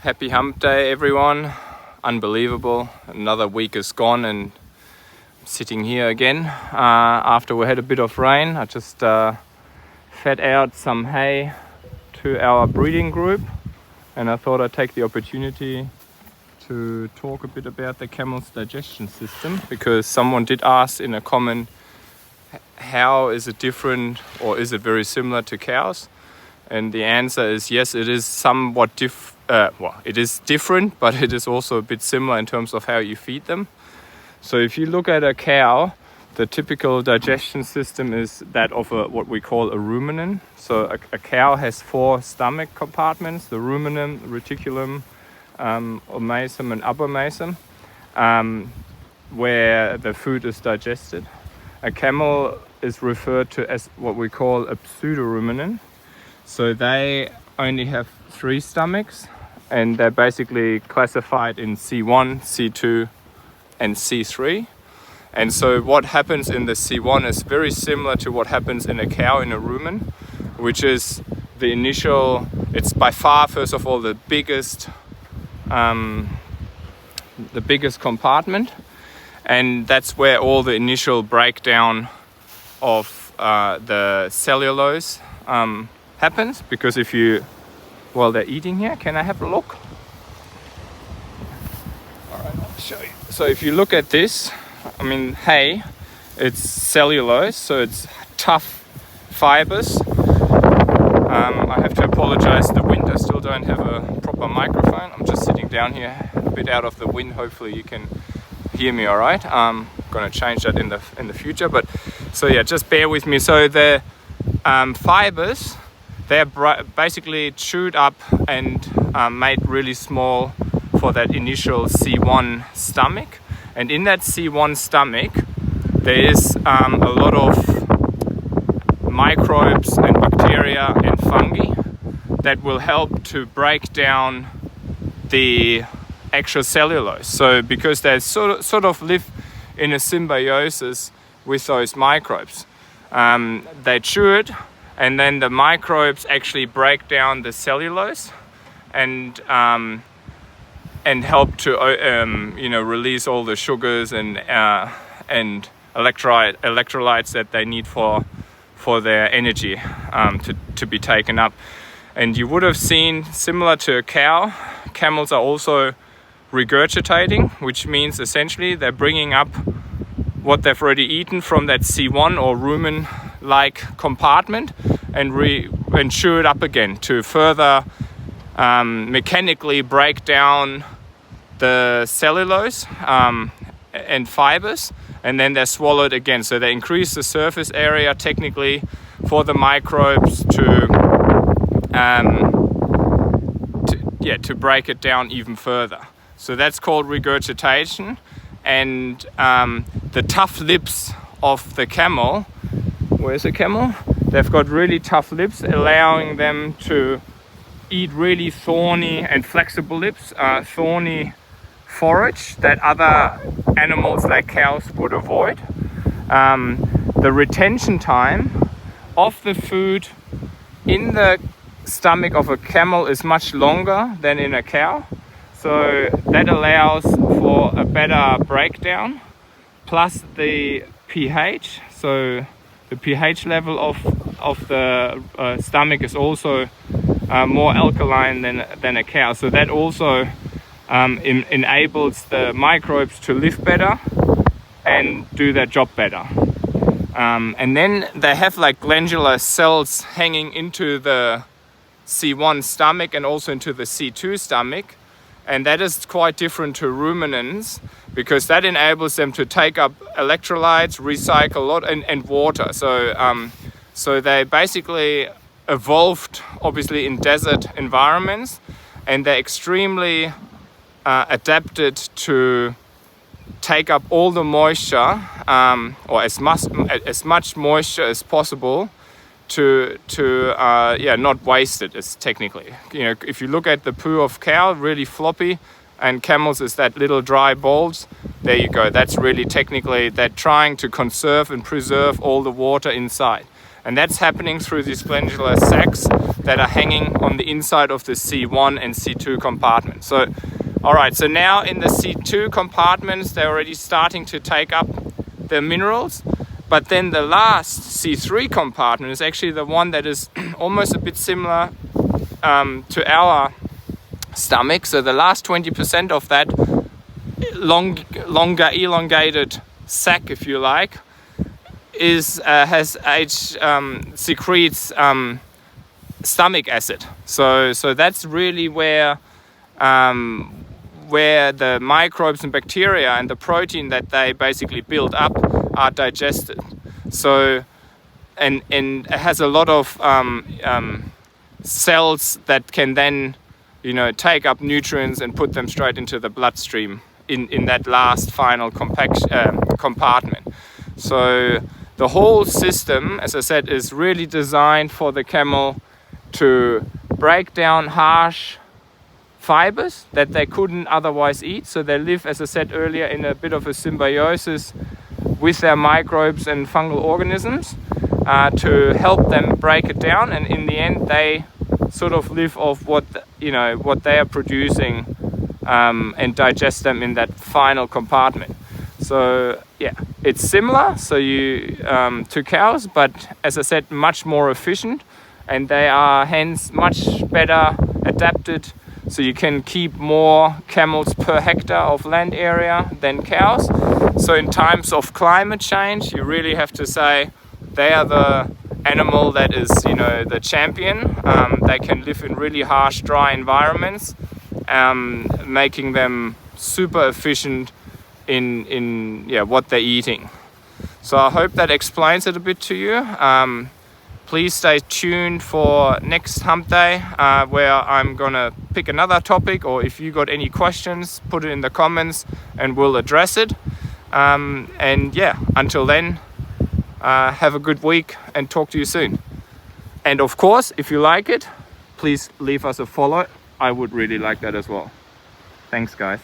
Happy hump day, everyone. Unbelievable. Another week is gone and I'm sitting here again after we had a bit of rain. I just fed out some hay to our breeding group, and I thought I'd take the opportunity to talk a bit about the camel's digestion system, because someone did ask in a comment, how is it different or is it very similar to cows? And the answer is yes, it is somewhat it is different, but it is also a bit similar in terms of how you feed them. So if you look at a cow, the typical digestion system is that of what we call a ruminant. So a cow has 4 stomach compartments: the ruminant, reticulum, omasum and abomasum, where the food is digested. A camel is referred to as what we call a pseudo-ruminant. So they only have 3 stomachs, and they're basically classified in C1, C2 and C3. And so what happens in the C1 is very similar to what happens in a cow in a rumen, which is the initial, it's by far, first of all, the biggest compartment. And that's where all the initial breakdown of the cellulose happens. Because if you, while they're eating here, can I have a look? All right, I'll show you. So if you look at this, I mean, hay, it's cellulose, so it's tough fibers. I have to apologize, the wind, I still don't have a proper microphone. I'm just sitting down here a bit out of the wind. Hopefully you can hear me all right. I'm going to change that in the future, but so yeah, just bear with me. So the fibers, they're basically chewed up and made really small for that initial C1 stomach. And in that C1 stomach, there is a lot of microbes and bacteria and fungi that will help to break down the actual cellulose. So because they sort of live in a symbiosis with those microbes, they chew it, and then the microbes actually break down the cellulose and help to release all the sugars and electrolytes that they need for their energy to be taken up. And you would have seen, similar to a cow, camels are also regurgitating, which means essentially they're bringing up what they've already eaten from that C1 or rumen-like compartment and chew it up again to further mechanically break down the cellulose and fibers, and then they're swallowed again. So they increase the surface area technically for the microbes to break it down even further. So that's called regurgitation. And the tough lips of the camel, where's the camel? They've got really tough lips, allowing them to eat really thorny and flexible lips, thorny forage that other animals like cows would avoid. The retention time of the food in the stomach of a camel is much longer than in a cow. So that allows for a better breakdown, plus the pH. So the pH level of the stomach is also more alkaline than a cow. So that also enables the microbes to live better and do their job better. And then they have like glandular cells hanging into the C1 stomach and also into the C2 stomach. And that is quite different to ruminants, because that enables them to take up electrolytes, recycle a lot, and water. So they basically evolved, obviously, in desert environments, and they're extremely adapted to take up all the moisture, or as much moisture as possible, to not waste it. Is technically, if you look at the poo of cow, really floppy, and camels is that little dry balls. There you go. That's really technically they're trying to conserve and preserve all the water inside. And that's happening through these glandular sacs that are hanging on the inside of the C1 and C2 compartment. So, all right, so now in the C2 compartments, they're already starting to take up the minerals. But then the last C3 compartment is actually the one that is almost a bit similar to our stomach. So the last 20% of that longer elongated sac, if you like, secretes stomach acid. So that's really where the microbes and bacteria and the protein that they basically build up are digested. So and it has a lot of cells that can then, you know, take up nutrients and put them straight into the bloodstream in that last final compartment. So the whole system, as I said, is really designed for the camel to break down harsh fibers that they couldn't otherwise eat. So they live, as I said earlier, in a bit of a symbiosis with their microbes and fungal organisms to help them break it down. And in the end, they sort of live off what they are producing and digest them in that final compartment. So yeah, it's similar to cows, but as I said, much more efficient, and they are hence much better adapted. So you can keep more camels per hectare of land area than cows. So in times of climate change, you really have to say they are the animal that is, the champion. They can live in really harsh, dry environments, making them super efficient in what they're eating. So I hope that explains it a bit to you. Please stay tuned for next hump day, where I'm gonna pick another topic, or if you got any questions, put it in the comments and we'll address it. Until then, have a good week and talk to you soon. And of course, if you like it, please leave us a follow. I would really like that as well. Thanks, guys.